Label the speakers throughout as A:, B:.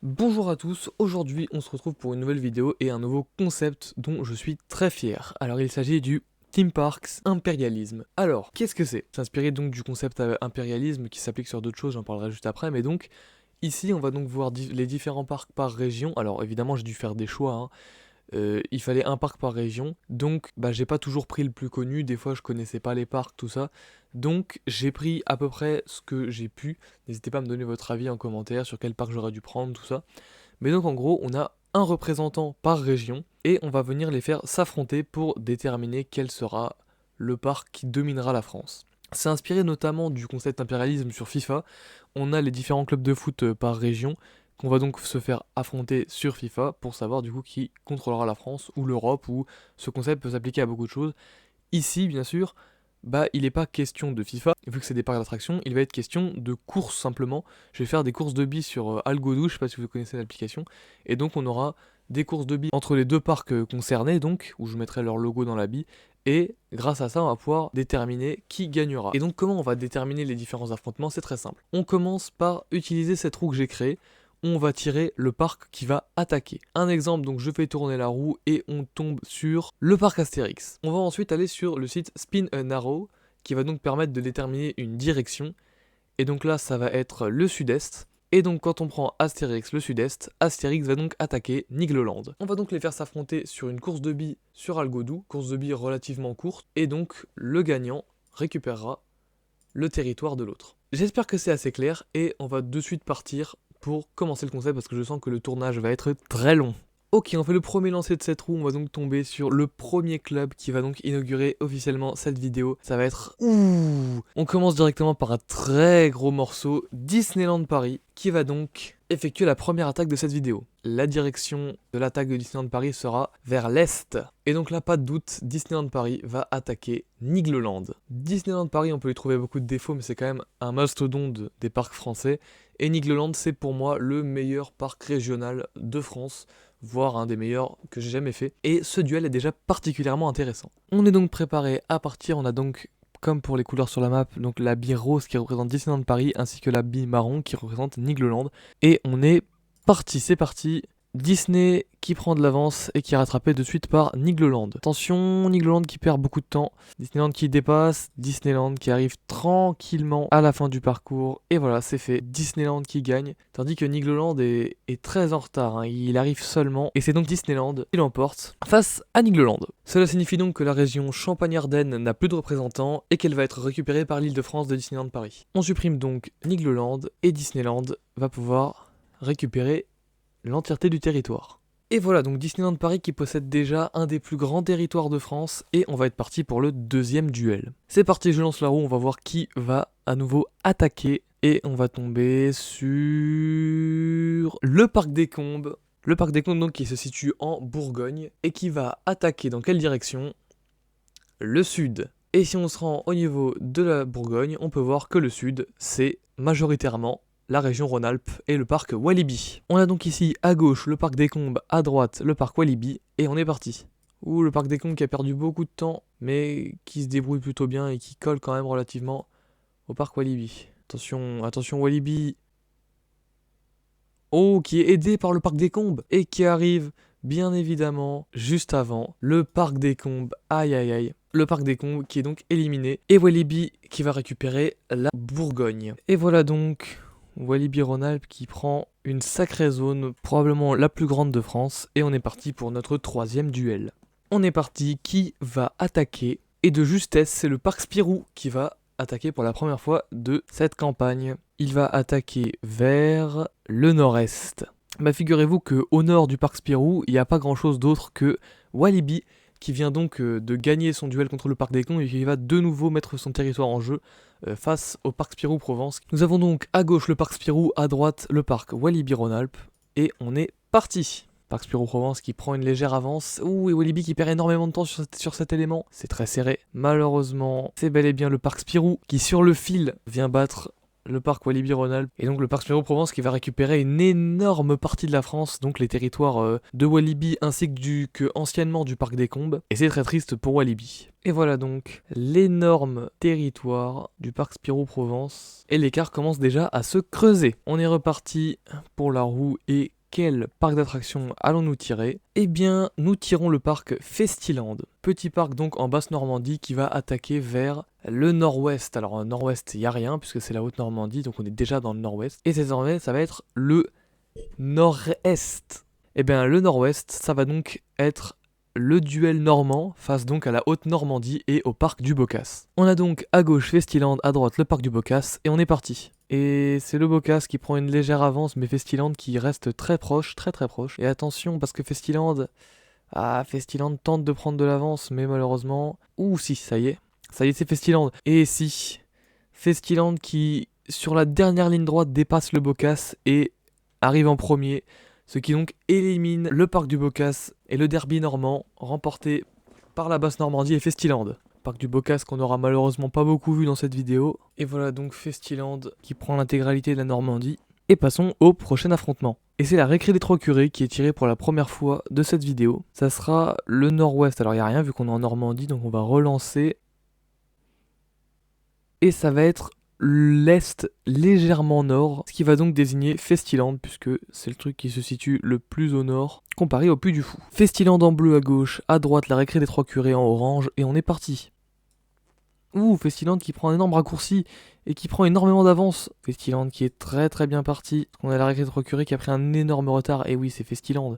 A: Bonjour à tous, aujourd'hui on se retrouve pour une nouvelle vidéo et un nouveau concept dont je suis très fier. Alors il s'agit du Theme Parks Impérialisme. Alors, qu'est-ce que c'est? C'est inspiré donc du concept impérialisme qui s'applique sur d'autres choses, j'en parlerai juste après, mais donc ici on va donc voir les différents parcs par région. Alors évidemment j'ai dû faire des choix, hein. Il fallait un parc par région, donc j'ai pas toujours pris le plus connu, des fois je connaissais pas les parcs, tout ça, donc j'ai pris à peu près ce que j'ai pu. N'hésitez pas à me donner votre avis en commentaire sur quel parc j'aurais dû prendre, tout ça. Mais donc en gros on a un représentant par région, et on va venir les faire s'affronter pour déterminer quel sera le parc qui dominera la France. C'est inspiré notamment du concept impérialisme sur FIFA. On a les différents clubs de foot par région, qu'on va donc se faire affronter sur FIFA pour savoir du coup qui contrôlera la France ou l'Europe, ou ce concept peut s'appliquer à beaucoup de choses. Ici, bien sûr, il n'est pas question de FIFA, vu que c'est des parcs d'attractions, il va être question de courses simplement. Je vais faire des courses de billes sur Algodoo, je sais pas si vous connaissez l'application, et donc on aura des courses de billes entre les deux parcs concernés, donc, où je mettrai leur logo dans la bille, et grâce à ça, on va pouvoir déterminer qui gagnera. Et donc, comment on va déterminer les différents affrontements? C'est très simple. On commence par utiliser cette roue que j'ai créée. On va tirer le parc qui va attaquer. Un exemple, donc je fais tourner la roue et on tombe sur le parc Astérix. On va ensuite aller sur le site Spin an Arrow qui va donc permettre de déterminer une direction. Et donc là, ça va être le sud-est. Et donc quand on prend Astérix le sud-est, Astérix va donc attaquer Nigloland. On va donc les faire s'affronter sur une course de billes sur Algodoo, course de billes relativement courte, et donc le gagnant récupérera le territoire de l'autre. J'espère que c'est assez clair et on va de suite partir pour commencer le concept parce que je sens que le tournage va être très long. Ok, on fait le premier lancer de cette roue, on va donc tomber sur le premier club qui va donc inaugurer officiellement cette vidéo. Ça va être... Ouh. On commence directement par un très gros morceau, Disneyland Paris, qui va donc effectuer la première attaque de cette vidéo. La direction de l'attaque de Disneyland Paris sera vers l'est. Et donc là, pas de doute, Disneyland Paris va attaquer Nigloland. Disneyland Paris, on peut lui trouver beaucoup de défauts, mais c'est quand même un mastodonte des parcs français. Et Nigloland, c'est pour moi le meilleur parc régional de France, voire un des meilleurs que j'ai jamais fait. Et ce duel est déjà particulièrement intéressant. On est donc préparé à partir, on a donc, comme pour les couleurs sur la map, donc la bille rose qui représente Disneyland Paris, ainsi que la bille marron qui représente Nigloland. Et on est parti, c'est parti. Disney qui prend de l'avance et qui est rattrapé de suite par Nigloland. Attention, Nigloland qui perd beaucoup de temps. Disneyland qui dépasse. Disneyland qui arrive tranquillement à la fin du parcours. Et voilà, c'est fait. Disneyland qui gagne. Tandis que Nigloland est très en retard, hein. Il arrive seulement. Et c'est donc Disneyland qui l'emporte face à Nigloland. Cela signifie donc que la région Champagne-Ardenne n'a plus de représentants et qu'elle va être récupérée par l'Île-de-France de Disneyland Paris. On supprime donc Nigloland et Disneyland va pouvoir récupérer l'entièreté du territoire. Et voilà donc Disneyland Paris qui possède déjà un des plus grands territoires de France, et on va être parti pour le deuxième duel. C'est parti, je lance la roue, on va voir qui va à nouveau attaquer, et on va tomber sur le parc des Combes. Le parc des Combes donc qui se situe en Bourgogne et qui va attaquer dans quelle direction? Le sud. Et si on se rend au niveau de la Bourgogne, on peut voir que le sud, c'est majoritairement la région Rhône-Alpes et le parc Walibi. On a donc ici à gauche le parc des Combes, à droite le parc Walibi, et on est parti. Ouh, le parc des Combes qui a perdu beaucoup de temps, mais qui se débrouille plutôt bien et qui colle quand même relativement au parc Walibi. Attention, attention Walibi. Oh, qui est aidé par le parc des Combes et qui arrive bien évidemment juste avant le parc des Combes. Aïe aïe aïe. Le parc des Combes qui est donc éliminé, et Walibi qui va récupérer la Bourgogne. Et voilà donc Walibi Rhône-Alpes qui prend une sacrée zone, probablement la plus grande de France, et on est parti pour notre troisième duel. On est parti, qui va attaquer? Et de justesse, c'est le parc Spirou qui va attaquer pour la première fois de cette campagne. Il va attaquer vers le nord-est. Figurez-vous qu'au nord du parc Spirou, il n'y a pas grand-chose d'autre que Walibi, qui vient donc de gagner son duel contre le parc des Combes et qui va de nouveau mettre son territoire en jeu face au parc Spirou Provence. Nous avons donc à gauche le parc Spirou, à droite le parc Walibi Rhône-Alpes, et on est parti. Parc Spirou Provence qui prend une légère avance. Ouh, et Walibi qui perd énormément de temps sur cet élément. C'est très serré. Malheureusement, c'est bel et bien le parc Spirou qui sur le fil vient battre le parc Walibi-Rhône-Alpes et donc le parc Spirou-Provence qui va récupérer une énorme partie de la France, donc les territoires de Walibi ainsi que anciennement du parc des Combes. Et c'est très triste pour Walibi. Et voilà donc l'énorme territoire du parc Spirou-Provence. Et l'écart commence déjà à se creuser. On est reparti pour la roue et quel parc d'attractions allons-nous tirer? Eh bien, nous tirons le parc Festiland. Petit parc donc en Basse-Normandie qui va attaquer vers le nord-ouest. Alors en nord-ouest, il n'y a rien puisque c'est la Haute-Normandie, donc on est déjà dans le nord-ouest. Et désormais, ça va être le nord-est. Eh bien, le nord-ouest, ça va donc être le duel normand face donc à la Haute-Normandie et au parc du Bocas. On a donc à gauche Festiland, à droite le parc du Bocas et on est parti. Et c'est le Bocas qui prend une légère avance mais Festiland qui reste très proche, très proche. Et attention parce que Festiland tente de prendre de l'avance mais malheureusement... Ouh si, ça y est c'est Festiland. Et si, Festiland qui sur la dernière ligne droite dépasse le Bocas et arrive en premier. Ce qui donc élimine le parc du Bocas et le derby normand remporté par la Basse-Normandie et Festiland. Parc du Bocas qu'on n'aura malheureusement pas beaucoup vu dans cette vidéo. Et voilà donc Festiland qui prend l'intégralité de la Normandie. Et passons au prochain affrontement. Et c'est la récré des Trois Curés qui est tirée pour la première fois de cette vidéo. Ça sera le nord-ouest, alors il n'y a rien vu qu'on est en Normandie, donc on va relancer. Et ça va être l'est légèrement nord, ce qui va donc désigner Festiland, puisque c'est le truc qui se situe le plus au nord, comparé au Puy du Fou. Festiland en bleu à gauche, à droite la récré des Trois Curés en orange, et on est parti. Ouh, Festiland qui prend un énorme raccourci, et qui prend énormément d'avance. Festiland qui est très bien parti. On a la récré des Trois Curés qui a pris un énorme retard, et oui c'est Festiland,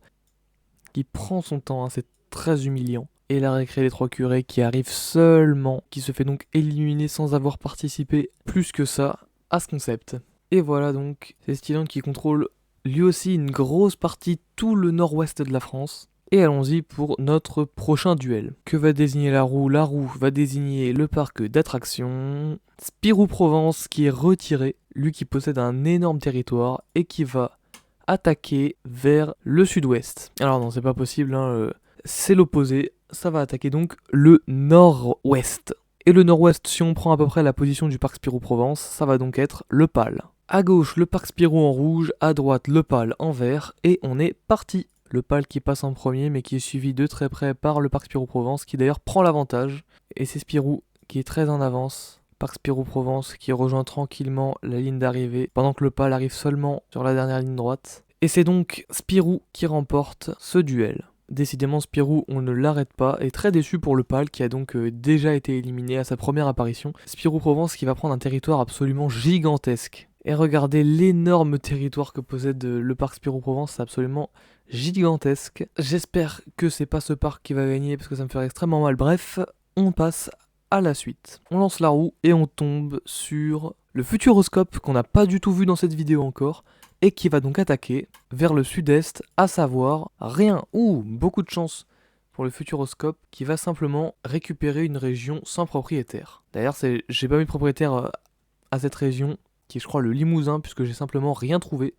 A: qui prend son temps, hein, c'est très humiliant. Et la récré des Trois Curés qui arrive seulement, qui se fait donc éliminer sans avoir participé plus que ça à ce concept. Et voilà donc, Festiland qui contrôle lui aussi une grosse partie, tout le nord-ouest de la France. Et allons-y pour notre prochain duel. Que va désigner la roue? La roue va désigner le parc d'attractions Spirou-Provence qui est retiré, lui qui possède un énorme territoire et qui va attaquer vers le sud-ouest. Alors non, c'est pas possible, hein, c'est l'opposé. Ça va attaquer donc le nord-ouest. Et le nord-ouest, si on prend à peu près la position du parc Spirou-Provence, ça va donc être le pâle. À gauche, le parc Spirou en rouge, à droite, le pâle en vert, et on est parti. Le pâle qui passe en premier, mais qui est suivi de très près par le parc Spirou-Provence, qui d'ailleurs prend l'avantage. Et c'est Spirou qui est très en avance. Parc Spirou-Provence qui rejoint tranquillement la ligne d'arrivée, pendant que le pâle arrive seulement sur la dernière ligne droite. Et c'est donc Spirou qui remporte ce duel. Décidément, Spirou, on ne l'arrête pas, et très déçu pour le pâle qui a donc déjà été éliminé à sa première apparition. Spirou-Provence qui va prendre un territoire absolument gigantesque. Et regardez l'énorme territoire que possède le parc Spirou-Provence, c'est absolument gigantesque. J'espère que c'est pas ce parc qui va gagner parce que ça me ferait extrêmement mal. Bref, on passe à la suite. On lance la roue et on tombe sur le Futuroscope qu'on n'a pas du tout vu dans cette vidéo encore. Et qui va donc attaquer vers le sud-est, à savoir rien ou beaucoup de chance pour le Futuroscope qui va simplement récupérer une région sans propriétaire. D'ailleurs, j'ai pas mis de propriétaire à cette région, qui est je crois le Limousin, puisque j'ai simplement rien trouvé.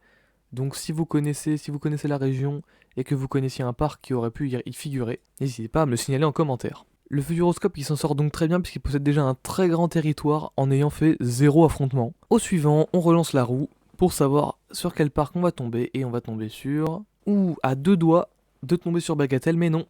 A: Donc si vous connaissez la région et que vous connaissiez un parc qui aurait pu y figurer, n'hésitez pas à me le signaler en commentaire. Le Futuroscope qui s'en sort donc très bien puisqu'il possède déjà un très grand territoire en ayant fait 0 affrontement. Au suivant, on relance la roue pour savoir sur quel parc on va tomber, et on va tomber sur... Ouh, à 2 doigts de tomber sur Bagatelle, mais non,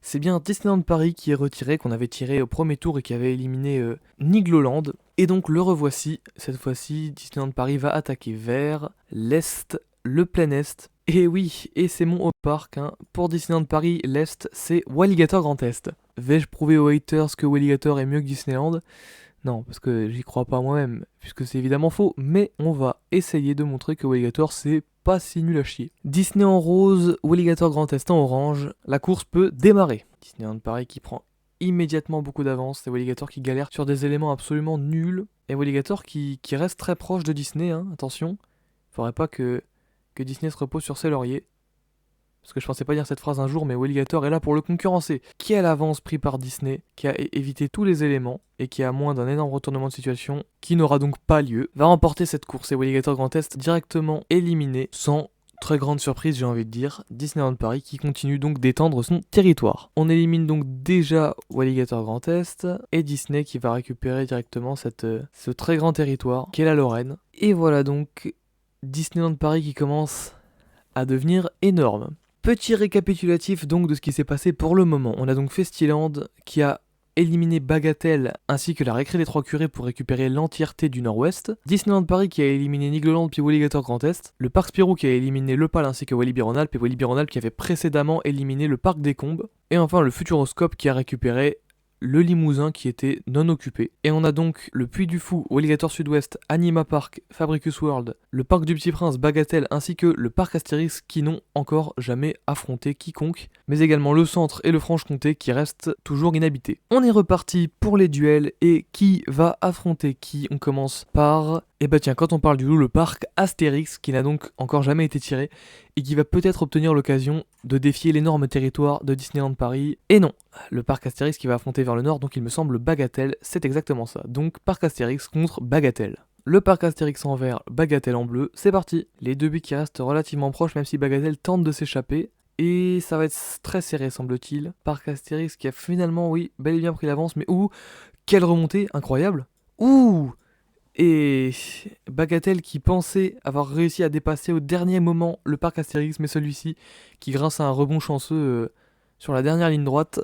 A: c'est bien Disneyland Paris qui est retiré, qu'on avait tiré au premier tour et qui avait éliminé Nigloland, et donc le revoici. Cette fois-ci, Disneyland Paris va attaquer vers l'est, le plein est, et oui, et c'est mon haut parc, hein. Pour Disneyland Paris, l'est, c'est Walligator Grand Est. Vais-je prouver aux haters que Walligator est mieux que Disneyland ? Non, parce que j'y crois pas moi-même, puisque c'est évidemment faux, mais on va essayer de montrer que Walligator c'est pas si nul à chier. Disney en rose, Walligator Grand Est en orange, la course peut démarrer. Disneyland Paris qui prend immédiatement beaucoup d'avance, c'est Walligator qui galère sur des éléments absolument nuls, et Walligator qui reste très proche de Disney, hein, attention, faudrait pas que Disney se repose sur ses lauriers. Parce que je pensais pas dire cette phrase un jour, mais Walligator est là pour le concurrencer. Qui a l'avance pris par Disney, qui a évité tous les éléments, et qui a moins d'un énorme retournement de situation, qui n'aura donc pas lieu, va remporter cette course. Et Walligator Grand Est directement éliminé, sans très grande surprise, j'ai envie de dire, Disneyland Paris qui continue donc d'étendre son territoire. On élimine donc déjà Walligator Grand Est et Disney qui va récupérer directement ce très grand territoire qu'est la Lorraine. Et voilà donc Disneyland Paris qui commence à devenir énorme. Petit récapitulatif donc de ce qui s'est passé pour le moment. On a donc Festiland qui a éliminé Bagatelle ainsi que la récré des Trois Curés pour récupérer l'entièreté du Nord-Ouest. Disneyland Paris qui a éliminé Nigloland puis Walligator Grand Est. Le Parc Spirou qui a éliminé Le Pal ainsi que Walibi Rhône-Alpes et Walibi Rhône-Alpes qui avait précédemment éliminé le Parc des Combes. Et enfin le Futuroscope qui a récupéré le Limousin qui était non occupé. Et on a donc le Puy du Fou, Walligator Sud-Ouest, Anima Park, Fabricus World, le Parc du Petit Prince, Bagatelle, ainsi que le Parc Astérix qui n'ont encore jamais affronté quiconque, mais également le Centre et le Franche-Comté qui restent toujours inhabités. On est reparti pour les duels et qui va affronter qui? On commence par... Et bah tiens, quand on parle du loup, le Parc Astérix qui n'a donc encore jamais été tiré et qui va peut-être obtenir l'occasion de défier l'énorme territoire de Disneyland Paris. Et non, le Parc Astérix qui va affronter vers le nord, donc il me semble Bagatelle, c'est exactement ça. Donc Parc Astérix contre Bagatelle. Le Parc Astérix en vert, Bagatelle en bleu, c'est parti. Les deux buts qui restent relativement proches même si Bagatelle tente de s'échapper. Et ça va être très serré semble-t-il. Parc Astérix qui a finalement, oui, bel et bien pris l'avance, mais quelle remontée, incroyable. Et Bagatelle qui pensait avoir réussi à dépasser au dernier moment le Parc Astérix, mais celui-ci, qui grâce à un rebond chanceux sur la dernière ligne droite,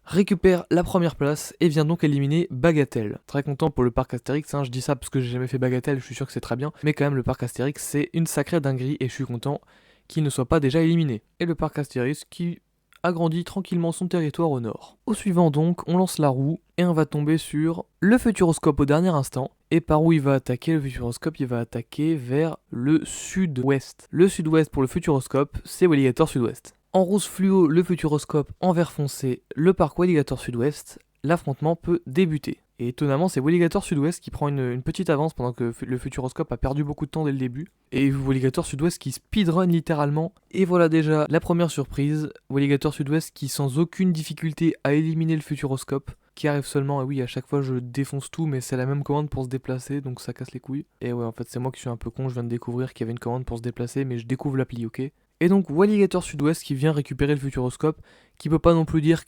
A: récupère la première place et vient donc éliminer Bagatelle. Très content pour le Parc Astérix, je dis ça parce que j'ai jamais fait Bagatelle, je suis sûr que c'est très bien, mais quand même le Parc Astérix c'est une sacrée dinguerie et je suis content qu'il ne soit pas déjà éliminé. Et le Parc Astérix qui agrandit tranquillement son territoire au nord. Au suivant donc, on lance la roue et on va tomber sur le Futuroscope au dernier instant. Et par où il va attaquer le Futuroscope? Il va attaquer vers le sud-ouest. Le sud-ouest pour le Futuroscope, c'est Walligator Sud-Ouest. En rose fluo, le Futuroscope, en vert foncé, le parc Walligator Sud-Ouest. L'affrontement peut débuter. Et étonnamment, c'est Walligator Sud-Ouest qui prend une petite avance pendant que le Futuroscope a perdu beaucoup de temps dès le début. Et Walligator Sud-Ouest qui speedrun littéralement. Et voilà déjà la première surprise. Walligator Sud-Ouest qui sans aucune difficulté a éliminé le Futuroscope. Qui arrive seulement, et oui à chaque fois je défonce tout mais c'est la même commande pour se déplacer donc ça casse les couilles. Et ouais en fait c'est moi qui suis un peu con, je viens de découvrir qu'il y avait une commande pour se déplacer mais je découvre l'appli, ok. Et donc Walligator Sud-Ouest qui vient récupérer le Futuroscope, qui peut pas non plus dire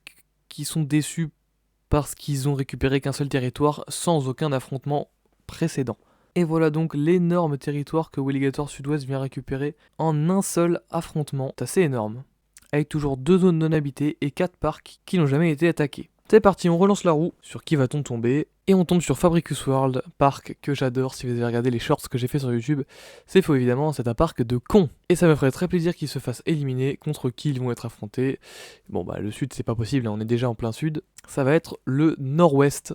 A: qu'ils sont déçus parce qu'ils ont récupéré qu'un seul territoire sans aucun affrontement précédent. Et voilà donc l'énorme territoire que Walligator Sud-Ouest vient récupérer en un seul affrontement. C'est assez énorme. Avec toujours 2 zones non habitées et 4 parcs qui n'ont jamais été attaqués. C'est parti, on relance la roue. Sur qui va-t-on tomber? Et on tombe sur Fabricus World, parc que j'adore. Si vous avez regardé les shorts que j'ai fait sur YouTube, c'est faux évidemment, c'est un parc de cons. Et ça me ferait très plaisir qu'ils se fassent éliminer. Contre qui ils vont être affrontés? Bon bah le sud c'est pas possible, on est déjà en plein sud. Ça va être le nord-ouest.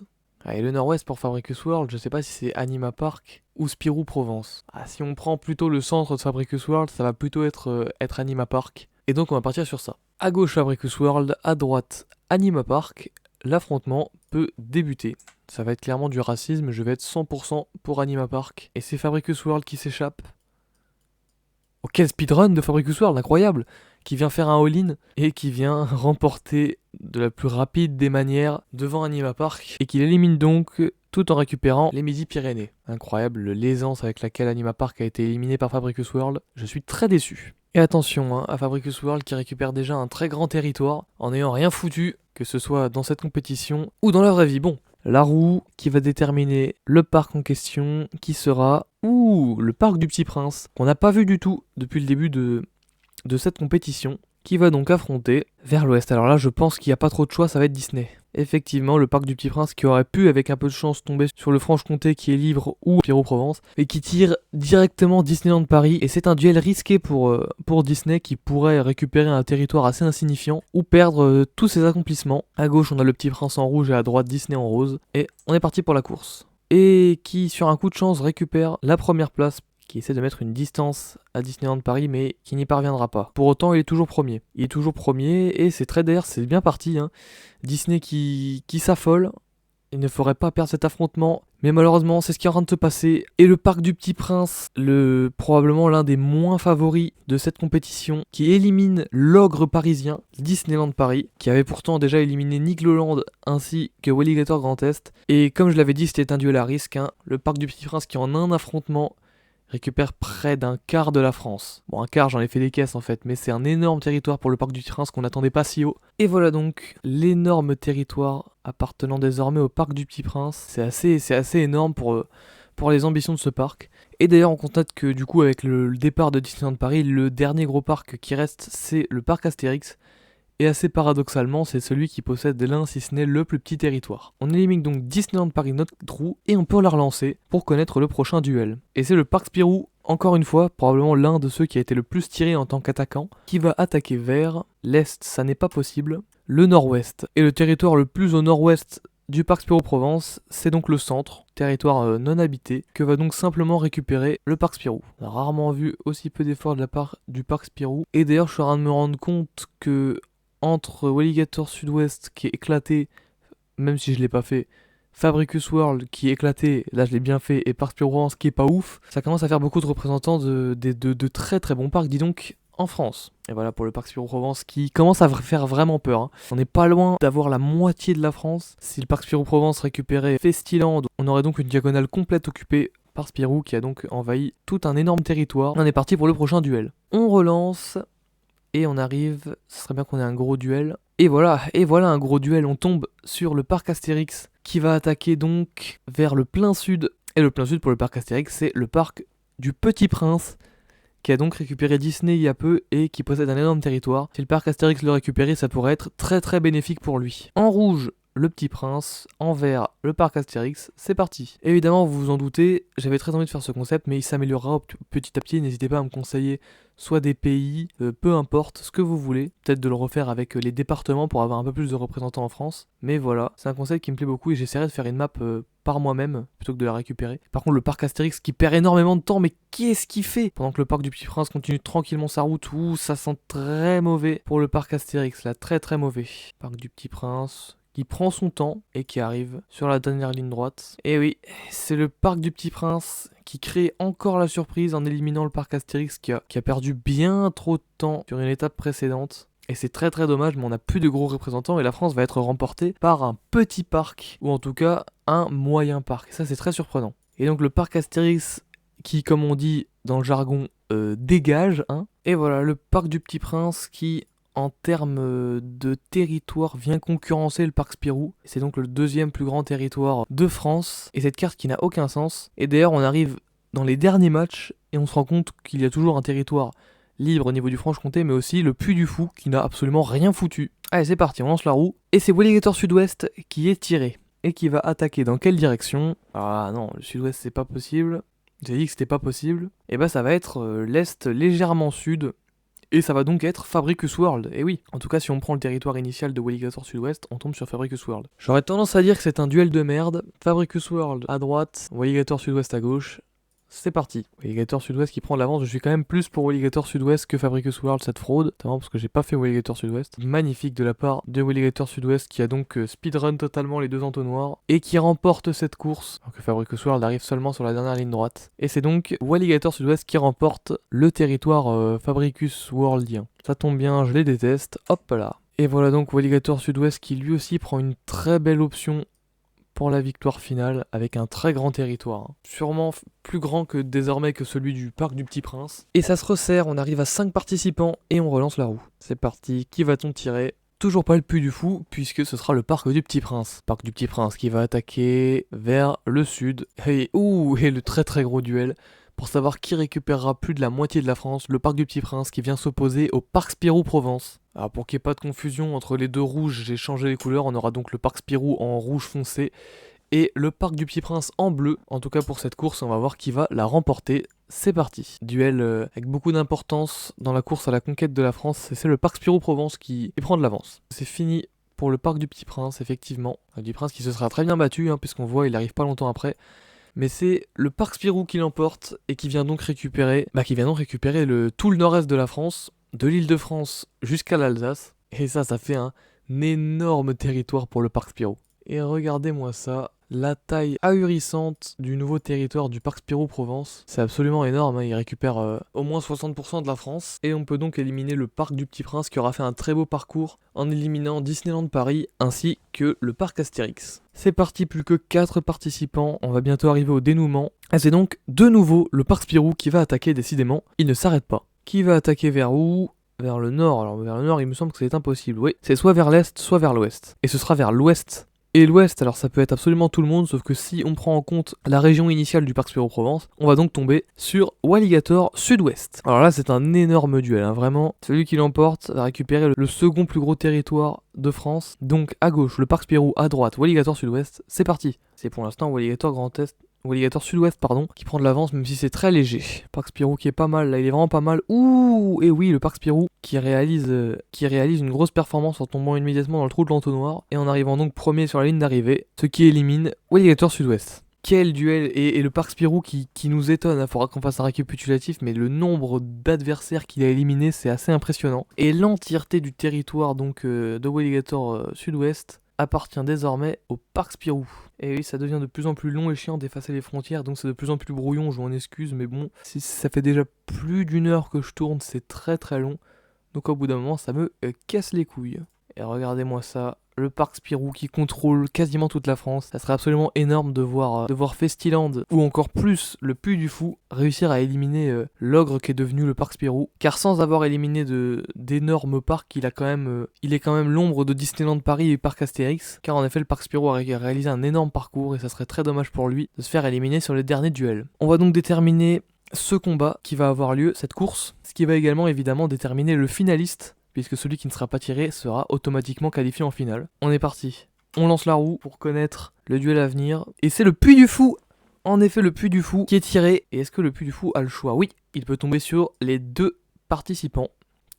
A: Et le nord-ouest pour Fabricus World, je sais pas si c'est Anima Park ou Spirou Provence. Si on prend plutôt le centre de Fabricus World, ça va plutôt être Anima Park. Et donc on va partir sur ça. À gauche Fabricus World, à droite Anima Park. L'affrontement peut débuter. Ça va être clairement du racisme, je vais être 100% pour Anima Park. Et c'est Fabricus World qui s'échappe. Oh quel speedrun de Fabricus World, incroyable! Qui vient faire un all-in et qui vient remporter de la plus rapide des manières devant Anima Park. Et qui l'élimine donc tout en récupérant les Midi-Pyrénées. Incroyable l'aisance avec laquelle Anima Park a été éliminé par Fabricus World. Je suis très déçu. Et attention à Fabricus World qui récupère déjà un très grand territoire en n'ayant rien foutu, que ce soit dans cette compétition ou dans la vraie vie. Bon, la roue qui va déterminer le parc en question, qui sera le parc du Petit Prince, qu'on n'a pas vu du tout depuis le début de cette compétition, qui va donc affronter vers l'ouest. Alors là, je pense qu'il n'y a pas trop de choix, ça va être Disney. Effectivement, le parc du Petit Prince qui aurait pu, avec un peu de chance, tomber sur le Franche-Comté qui est libre ou Pierrot Provence, et qui tire directement Disneyland Paris. Et c'est un duel risqué pour Disney qui pourrait récupérer un territoire assez insignifiant ou perdre tous ses accomplissements. À gauche, on a le Petit Prince en rouge et à droite, Disney en rose. Et on est parti pour la course. Et qui, sur un coup de chance, récupère la première place, qui essaie de mettre une distance à Disneyland Paris mais qui n'y parviendra pas. Pour autant il est toujours premier. Il est toujours premier et c'est très d'ailleurs, c'est bien parti. Disney qui s'affole. Il ne faudrait pas perdre cet affrontement. Mais malheureusement c'est ce qui est en train de se passer. Et le parc du Petit Prince, probablement l'un des moins favoris de cette compétition, qui élimine l'ogre parisien, Disneyland Paris, qui avait pourtant déjà éliminé Nigloland ainsi que Walligator Grand Est. Et comme je l'avais dit c'était un duel à risque. Le parc du Petit Prince qui en un affrontement récupère près d'un quart de la France. Bon, un quart, j'en ai fait des caisses en fait, mais c'est un énorme territoire pour le parc du Petit Prince qu'on n'attendait pas si haut. Et voilà donc l'énorme territoire appartenant désormais au parc du Petit Prince. C'est assez énorme pour les ambitions de ce parc. Et d'ailleurs, on constate que du coup, avec le départ de Disneyland Paris, le dernier gros parc qui reste, c'est le parc Astérix. Et assez paradoxalement, c'est celui qui possède l'un, si ce n'est le plus petit territoire. On élimine donc Disneyland Paris notre trou et on peut la relancer pour connaître le prochain duel. Et c'est le parc Spirou, encore une fois, probablement l'un de ceux qui a été le plus tiré en tant qu'attaquant, qui va attaquer vers l'est, ça n'est pas possible, le nord-ouest. Et le territoire le plus au nord-ouest du parc Spirou Provence, c'est donc le centre, territoire non habité, que va donc simplement récupérer le parc Spirou. On a rarement vu aussi peu d'efforts de la part du parc Spirou. Et d'ailleurs, je suis en train de me rendre compte que entre Walligator Sud-Ouest qui est éclaté, même si je l'ai pas fait, Fabricus World qui est éclaté, là je l'ai bien fait, et Parc Spirou Provence qui est pas ouf, ça commence à faire beaucoup de représentants de très très bons parcs, dis donc, en France. Et voilà pour le Parc Spirou Provence qui commence à faire vraiment peur. Hein. On n'est pas loin d'avoir la moitié de la France. Si le Parc Spirou Provence récupérait Festiland, on aurait donc une diagonale complète occupée par Spirou qui a donc envahi tout un énorme territoire. On est parti pour le prochain duel. On relance. Et on arrive, ce serait bien qu'on ait un gros duel. Et voilà un gros duel, on tombe sur le parc Astérix qui va attaquer donc vers le plein sud. Et le plein sud pour le parc Astérix, c'est le parc du Petit Prince, qui a donc récupéré Disney il y a peu et qui possède un énorme territoire. Si le parc Astérix le récupérait, ça pourrait être très très bénéfique pour lui. En rouge, le Petit Prince, en vert, le parc Astérix, c'est parti. Évidemment, vous vous en doutez, j'avais très envie de faire ce concept, mais il s'améliorera petit à petit. N'hésitez pas à me conseiller soit des pays, peu importe, ce que vous voulez. Peut-être de le refaire avec les départements pour avoir un peu plus de représentants en France. Mais voilà, c'est un concept qui me plaît beaucoup et j'essaierai de faire une map par moi-même plutôt que de la récupérer. Par contre, le parc Astérix qui perd énormément de temps, mais qu'est-ce qu'il fait? Pendant que le parc du Petit Prince continue tranquillement sa route, ça sent très mauvais pour le parc Astérix, là, très très mauvais. Parc du Petit Prince qui prend son temps et qui arrive sur la dernière ligne droite. Et oui, c'est le parc du Petit Prince qui crée encore la surprise en éliminant le parc Astérix qui a perdu bien trop de temps sur une étape précédente. Et c'est très très dommage, mais on n'a plus de gros représentants et la France va être remportée par un petit parc, ou en tout cas un moyen parc. Ça c'est très surprenant. Et donc le parc Astérix qui, comme on dit dans le jargon, dégage. Hein. Et voilà, le parc du Petit Prince qui, en termes de territoire, vient concurrencer le parc Spirou. C'est donc le deuxième plus grand territoire de France. Et cette carte qui n'a aucun sens. Et d'ailleurs, on arrive dans les derniers matchs et on se rend compte qu'il y a toujours un territoire libre au niveau du Franche-Comté, mais aussi le Puy du Fou qui n'a absolument rien foutu. Allez, c'est parti, on lance la roue. Et c'est Walligator Sud-Ouest qui est tiré. Et qui va attaquer dans quelle direction? Ah non, le Sud-Ouest c'est pas possible. J'ai dit que c'était pas possible. Et bah ça va être l'Est légèrement sud. Et ça va donc être Fabricus World, et oui. En tout cas, si on prend le territoire initial de Walligator Sud-Ouest, on tombe sur Fabricus World. J'aurais tendance à dire que c'est un duel de merde. Fabricus World à droite, Walligator Sud-Ouest à gauche. C'est parti. Walligator Sud-Ouest qui prend de l'avance. Je suis quand même plus pour Walligator Sud-Ouest que Fabricus World, cette fraude. Notamment parce que j'ai pas fait Walligator Sud-Ouest. Magnifique de la part de Walligator Sud-Ouest qui a donc speedrun totalement les deux entonnoirs et qui remporte cette course. Alors que Fabricus World arrive seulement sur la dernière ligne droite. Et c'est donc Walligator Sud-Ouest qui remporte le territoire Fabricus Worldien. Ça tombe bien, je les déteste. Hop là. Et voilà donc Walligator Sud-Ouest qui lui aussi prend une très belle option pour la victoire finale avec un très grand territoire. Sûrement plus grand que désormais que celui du parc du Petit Prince. Et ça se resserre, on arrive à 5 participants et on relance la roue. C'est parti, qui va-t-on tirer? Toujours pas le Puy du Fou, puisque ce sera le parc du Petit Prince. Parc du Petit Prince qui va attaquer vers le sud. Et le très très gros duel. Pour savoir qui récupérera plus de la moitié de la France, le parc du Petit Prince qui vient s'opposer au parc Spirou Provence. Alors pour qu'il n'y ait pas de confusion entre les deux rouges, j'ai changé les couleurs, on aura donc le parc Spirou en rouge foncé et le parc du Petit Prince en bleu. En tout cas pour cette course, on va voir qui va la remporter. C'est parti. Duel avec beaucoup d'importance dans la course à la conquête de la France, c'est le parc Spirou Provence qui prend de l'avance. C'est fini pour le parc du Petit Prince, effectivement. Le Petit Prince qui se sera très bien battu, puisqu'on voit il arrive pas longtemps après. Mais c'est le parc Spirou qui l'emporte et qui vient donc récupérer, tout le nord-est de la France, de l'Île-de-France jusqu'à l'Alsace. Et ça fait un énorme territoire pour le parc Spirou. Et regardez-moi ça, la taille ahurissante du nouveau territoire du parc Spirou Provence. C'est absolument énorme, hein. Il récupère au moins 60% de la France. Et on peut donc éliminer le parc du Petit Prince qui aura fait un très beau parcours en éliminant Disneyland Paris ainsi que le parc Astérix. C'est parti, plus que 4 participants, on va bientôt arriver au dénouement. Et c'est donc de nouveau le parc Spirou qui va attaquer décidément, il ne s'arrête pas. Qui va attaquer vers où ? Vers le nord. Alors vers le nord il me semble que c'est impossible, oui. C'est soit vers l'est, soit vers l'ouest. Et ce sera vers l'ouest. Et l'ouest, alors ça peut être absolument tout le monde, sauf que si on prend en compte la région initiale du parc Spirou Provence, on va donc tomber sur Walligator Sud-Ouest. Alors là c'est un énorme duel, hein, vraiment. Celui qui l'emporte va récupérer le second plus gros territoire de France. Donc à gauche, le parc Spirou, à droite, Walligator Sud-Ouest, c'est parti. C'est pour l'instant Walligator Grand Est. Walligator Sud-Ouest, pardon, qui prend de l'avance même si c'est très léger. Parc Spirou qui est pas mal, là il est vraiment pas mal. Ouh, et oui, le Parc Spirou qui réalise une grosse performance en tombant immédiatement dans le trou de l'entonnoir et en arrivant donc premier sur la ligne d'arrivée, ce qui élimine Walligator Sud-Ouest. Quel duel, et le Parc Spirou qui nous étonne, il faudra qu'on fasse un récapitulatif, mais le nombre d'adversaires qu'il a éliminés c'est assez impressionnant. Et l'entièreté du territoire donc de Walligator Sud-Ouest appartient désormais au Parc Spirou. Et oui, ça devient de plus en plus long et chiant d'effacer les frontières, donc c'est de plus en plus brouillon, je m'en excuse, mais bon, si ça fait déjà plus d'une heure que je tourne, c'est très très long, donc au bout d'un moment, ça me casse les couilles. Et regardez-moi ça, le Parc Spirou qui contrôle quasiment toute la France. Ça serait absolument énorme de voir Festiland, ou encore plus le Puy du Fou, réussir à éliminer l'ogre qui est devenu le Parc Spirou. Car sans avoir éliminé d'énormes parcs, il est quand même l'ombre de Disneyland Paris et Parc Astérix. Car en effet, le Parc Spirou a réalisé un énorme parcours et ça serait très dommage pour lui de se faire éliminer sur les derniers duels. On va donc déterminer ce combat qui va avoir lieu, cette course, ce qui va également évidemment déterminer le finaliste, puisque celui qui ne sera pas tiré sera automatiquement qualifié en finale. On est parti. On lance la roue pour connaître le duel à venir. Et c'est le Puy du Fou. En effet, le Puy du Fou qui est tiré. Et est-ce que le Puy du Fou a le choix ? Oui, il peut tomber sur les deux participants.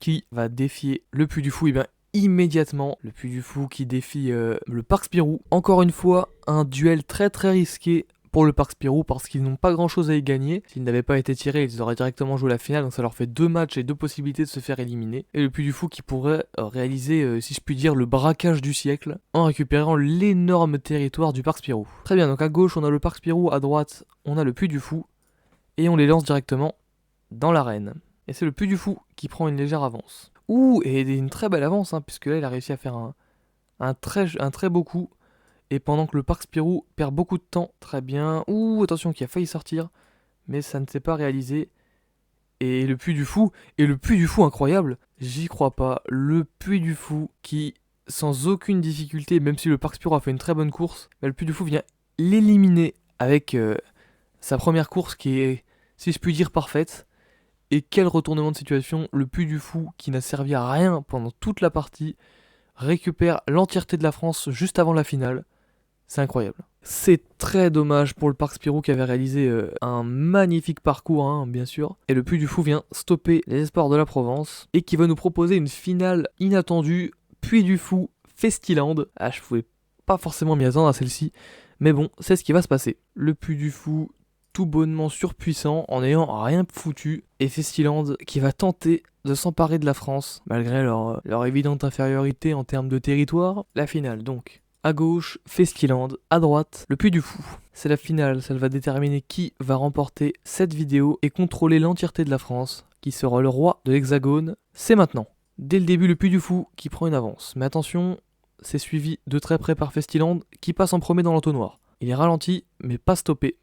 A: Qui va défier le Puy du Fou ? Et bien immédiatement, le Puy du Fou qui défie le Parc Spirou. Encore une fois, un duel très très risqué pour le Parc Spirou parce qu'ils n'ont pas grand chose à y gagner. S'ils n'avaient pas été tirés, ils auraient directement joué la finale, donc ça leur fait 2 matchs et 2 possibilités de se faire éliminer. Et le Puy du Fou qui pourrait réaliser, si je puis dire, le braquage du siècle en récupérant l'énorme territoire du Parc Spirou. Très bien, donc à gauche on a le Parc Spirou, à droite on a le Puy du Fou et on les lance directement dans l'arène. Et c'est le Puy du Fou qui prend une légère avance. Ouh, et une très belle avance, hein, puisque là il a réussi à faire un très beau coup. Et pendant que le Parc Spirou perd beaucoup de temps, très bien. Ouh, attention, qui a failli sortir, mais ça ne s'est pas réalisé. Et le Puy du Fou, incroyable, j'y crois pas. Le Puy du Fou qui, sans aucune difficulté, même si le Parc Spirou a fait une très bonne course, le Puy du Fou vient l'éliminer avec sa première course qui est, si je puis dire, parfaite. Et quel retournement de situation, le Puy du Fou qui n'a servi à rien pendant toute la partie, récupère l'entièreté de la France juste avant la finale. C'est incroyable. C'est très dommage pour le Parc Spirou qui avait réalisé un magnifique parcours, hein, bien sûr. Et le Puy du Fou vient stopper les espoirs de la Provence et qui va nous proposer une finale inattendue, Puy du Fou Festiland. Ah, je pouvais pas forcément m'y attendre à celle-ci, mais bon, c'est ce qui va se passer. Le Puy du Fou, tout bonnement surpuissant, en n'ayant rien foutu, et Festiland qui va tenter de s'emparer de la France, malgré leur évidente infériorité en termes de territoire. La finale donc. À gauche, Festiland, à droite, le Puy du Fou. C'est la finale, ça va déterminer qui va remporter cette vidéo et contrôler l'entièreté de la France, qui sera le roi de l'Hexagone. C'est maintenant. Dès le début, le Puy du Fou qui prend une avance. Mais attention, c'est suivi de très près par Festiland qui passe en premier dans l'entonnoir. Il est ralenti, mais pas stoppé.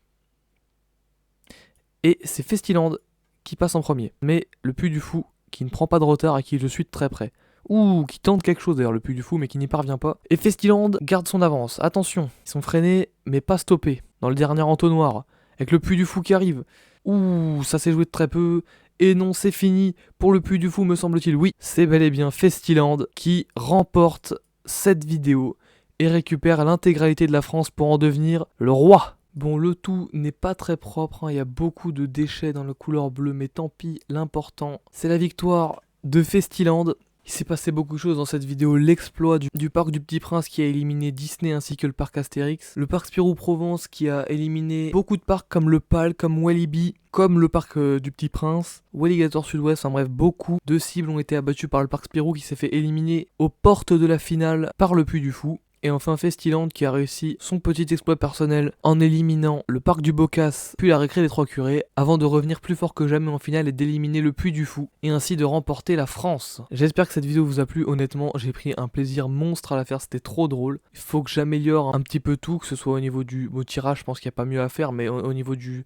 A: Et c'est Festiland qui passe en premier. Mais le Puy du Fou qui ne prend pas de retard et qui le suit de très près. Ouh, qui tente quelque chose d'ailleurs le Puy du Fou mais qui n'y parvient pas. Et Festiland garde son avance, attention, ils sont freinés mais pas stoppés. Dans le dernier entonnoir, avec le Puy du Fou qui arrive. Ouh, ça s'est joué de très peu. Et non, c'est fini pour le Puy du Fou me semble-t-il. Oui, c'est bel et bien Festiland qui remporte cette vidéo et récupère l'intégralité de la France pour en devenir le roi. Bon, le tout n'est pas très propre, hein. Il y a beaucoup de déchets dans le couleur bleue, mais tant pis, l'important, c'est la victoire de Festiland. Il s'est passé beaucoup de choses dans cette vidéo, l'exploit du parc du Petit Prince qui a éliminé Disney ainsi que le parc Astérix, le parc Spirou Provence qui a éliminé beaucoup de parcs comme le PAL, comme Walibi, comme le parc du Petit Prince, Walligator Sud-Ouest, enfin bref, beaucoup de cibles ont été abattues par le parc Spirou qui s'est fait éliminer aux portes de la finale par le Puy du Fou. Et enfin Festiland qui a réussi son petit exploit personnel en éliminant le parc du Bocas puis la récré des Trois Curés avant de revenir plus fort que jamais en finale et d'éliminer le Puy du Fou et ainsi de remporter la France. J'espère que cette vidéo vous a plu, honnêtement j'ai pris un plaisir monstre à la faire, c'était trop drôle. Il faut que j'améliore un petit peu tout, que ce soit au niveau du tirage, je pense qu'il n'y a pas mieux à faire, mais au niveau du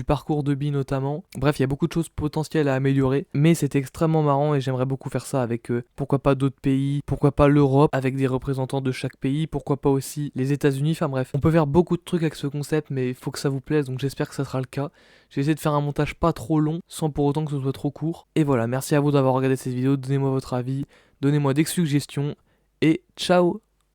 A: parcours de billes notamment. Bref, il y a beaucoup de choses potentielles à améliorer, mais c'est extrêmement marrant et j'aimerais beaucoup faire ça avec pourquoi pas d'autres pays, pourquoi pas l'Europe avec des représentants de chaque pays, pourquoi pas aussi les États-Unis, enfin bref. On peut faire beaucoup de trucs avec ce concept, mais il faut que ça vous plaise, donc j'espère que ça sera le cas. J'ai essayé de faire un montage pas trop long, sans pour autant que ce soit trop court. Et voilà, merci à vous d'avoir regardé cette vidéo, donnez-moi votre avis, donnez-moi des suggestions, et ciao!